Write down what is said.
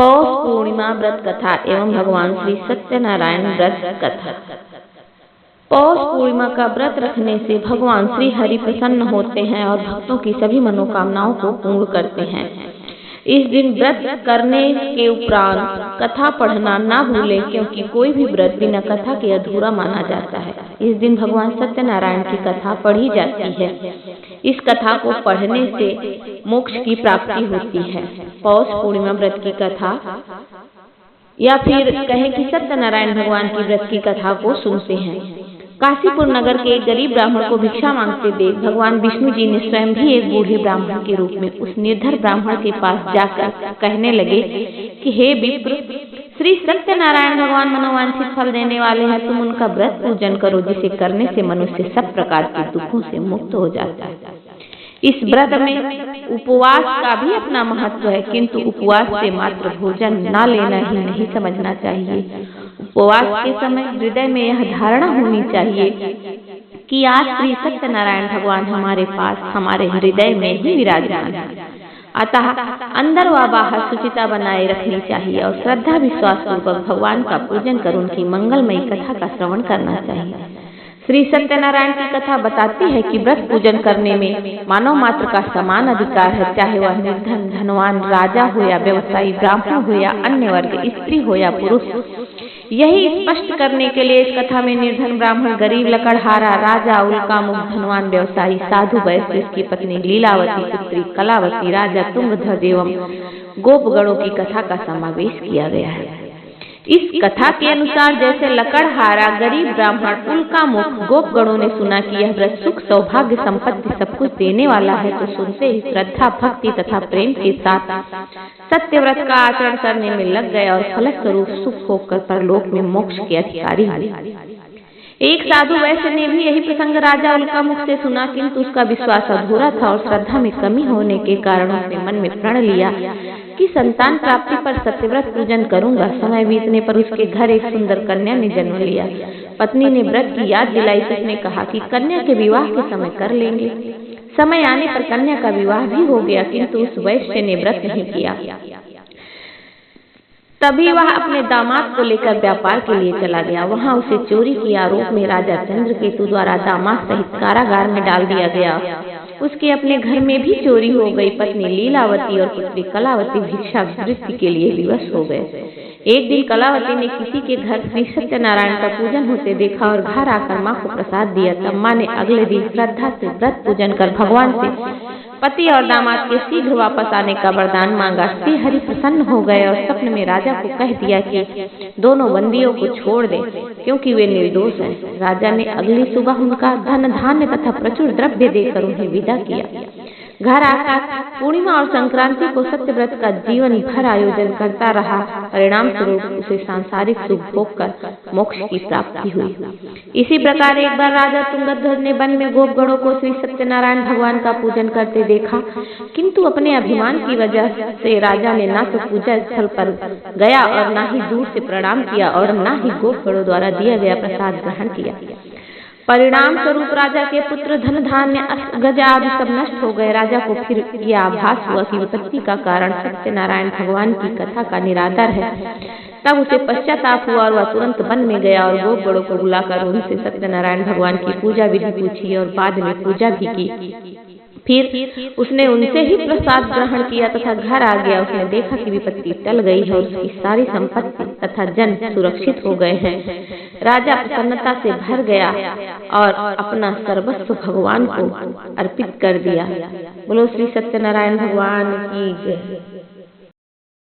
पौष पूर्णिमा व्रत कथा एवं भगवान श्री सत्यनारायण व्रत कथा। पौष पूर्णिमा का व्रत रखने से भगवान श्री हरि प्रसन्न होते हैं और भक्तों की सभी मनोकामनाओं को पूर्ण करते हैं। इस दिन व्रत करने के उपरांत कथा पढ़ना ना भूलें, क्योंकि कोई भी व्रत बिना कथा के अधूरा माना जाता है। इस दिन भगवान सत्यनारायण की कथा पढ़ी जाती है। इस कथा को पढ़ने से मोक्ष की प्राप्ति होती है। पौष पूर्णिमा व्रत की कथा या फिर कहें कि सत्यनारायण भगवान की व्रत की कथा को सुनते हैं। काशीपुर नगर के एक गरीब ब्राह्मण को भिक्षा मांगते देख भगवान विष्णु जी ने स्वयं भी एक बूढ़े ब्राह्मण के रूप में उस निर्धर ब्राह्मण के पास जाकर कहने लगे कि हे विप्र, श्री सत्यनारायण भगवान मनोवांछित फल देने वाले हैं। तुम उनका व्रत पूजन करो, जिसे करने से मनुष्य सब प्रकार के दुखों से मुक्त हो जाता है। इस व्रत में उपवास का भी अपना महत्व है, किंतु उपवास से मात्र भोजन न लेना ही नहीं समझना चाहिए। उपवास के समय हृदय में यह धारणा होनी चाहिए कि आज श्री सत्यनारायण भगवान हमारे पास, हमारे हृदय में ही विराजमान है। अतः अंदर व बाहर शुचिता बनाए रखनी चाहिए और श्रद्धा विश्वास पूर्वक भगवान का पूजन कर उनकी मंगलमयी कथा का श्रवण करना चाहिए। श्री सत्यनारायण की कथा बताती है कि व्रत पूजन करने में मानव मात्र का समान अधिकार है, चाहे वह निर्धन, धनवान, राजा हो या व्यवसायी, ब्राह्मण हो या अन्य वर्ग, स्त्री हो या पुरुष। यही स्पष्ट करने के लिए इस कथा में निर्धन ब्राह्मण, गरीब लकड़हारा, राजा, उल्कामुख, धनवान व्यवसायी, साधु वैश्य, उसकी पत्नी लीलावती, पुत्री कलावती, राजा तुंगध्वज एवं गोपगणों की कथा का समावेश किया गया है। इस कथा के अनुसार जैसे लकड़हारा, गरीब ब्राह्मण, उल्कामुख, गोपगणों ने सुना कि यह व्रत सुख, सौभाग्य, संपत्ति सब कुछ देने वाला है, तो सुनते ही श्रद्धा, भक्ति तथा प्रेम के साथ सत्य व्रत का आचरण करने में लग गए और फलस्वरूप सुख होकर परलोक में मोक्ष के अधिकारी हुए। एक साधु वैश्य ने भी यही प्रसंग राजा उल्कामुख से सुना, किंतु उसका विश्वास अधूरा था और श्रद्धा में कमी होने के कारण उसने मन में प्रण लिया कि संतान प्राप्ति पर सत्यव्रत पूजन करूंगा। समय बीतने पर उसके घर एक सुंदर कन्या ने जन्म लिया। पत्नी ने व्रत की याद दिलाई तो उसने कहा कि कन्या के विवाह के समय कर लेंगे। समय आने पर कन्या का विवाह भी हो गया, किंतु उस वैश्य ने व्रत नहीं किया। तभी वह अपने दामाद को लेकर व्यापार के लिए चला गया। वहां उसे चोरी के आरोप में राजा चंद्रकेतु द्वारा दामाद सहित कारागार में डाल दिया गया। उसके अपने घर में भी चोरी हो गई। पत्नी लीलावती और पुत्री कलावती भिक्षावृत्ति के लिए विवश हो गए। एक दिन कलावती ने किसी के घर श्री सत्यनारायण का पूजन होते देखा और घर आकर माँ को प्रसाद दिया। तब माँ ने अगले दिन श्रद्धा से व्रत पूजन कर भगवान से पति और दामाद के शीघ्र वापस आने का वरदान मांगा। श्री हरि प्रसन्न हो गए और स्वप्न में राजा को कह दिया कि दोनों बंदियों को छोड़ दे, क्योंकि वे निर्दोष हैं। राजा ने अगली सुबह उनका धन धान्य तथा प्रचुर द्रव्य देकर उन्हें विदा किया। घर आकर पूर्णिमा और संक्रांति को सत्यव्रत का जीवन भर आयोजन करता रहा। परिणाम स्वरूप उसे सांसारिक सुख भोग कर मोक्ष की प्राप्ति हुई। इसी प्रकार एक बार राजा तुंगध्वज ने वन में गोपगणों को श्री सत्यनारायण भगवान का पूजन करते देखा, किंतु अपने अभिमान की वजह से राजा ने ना तो पूजा स्थल पर गया और ना ही दूर से प्रणाम किया और ना ही गोपगणों द्वारा दिया गया प्रसाद ग्रहण किया। परिणाम स्वरूप राजा के पुत्र, धन धान्य, गज आदि सब नष्ट हो गए। राजा को फिर यह आभास हुआ कि विपत्ति का कारण सत्यनारायण भगवान की कथा का निरादर है। तब उसे पश्चाताप हुआ और वह तुरंत वन में गया और गोपगणों को बुलाकर उनसे सत्यनारायण भगवान की पूजा विधि पूछी और बाद में पूजा भी की। फिर उसने उनसे ही प्रसाद ग्रहण किया तथा घर आ गया। उसने देखा कि विपत्ति टल गई है और उसकी सारी संपत्ति तथा जन सुरक्षित हो गए हैं। राजा प्रसन्नता से भर गया और अपना सर्वस्व भगवान को अर्पित कर दिया। बोलो श्री सत्यनारायण भगवान की जय।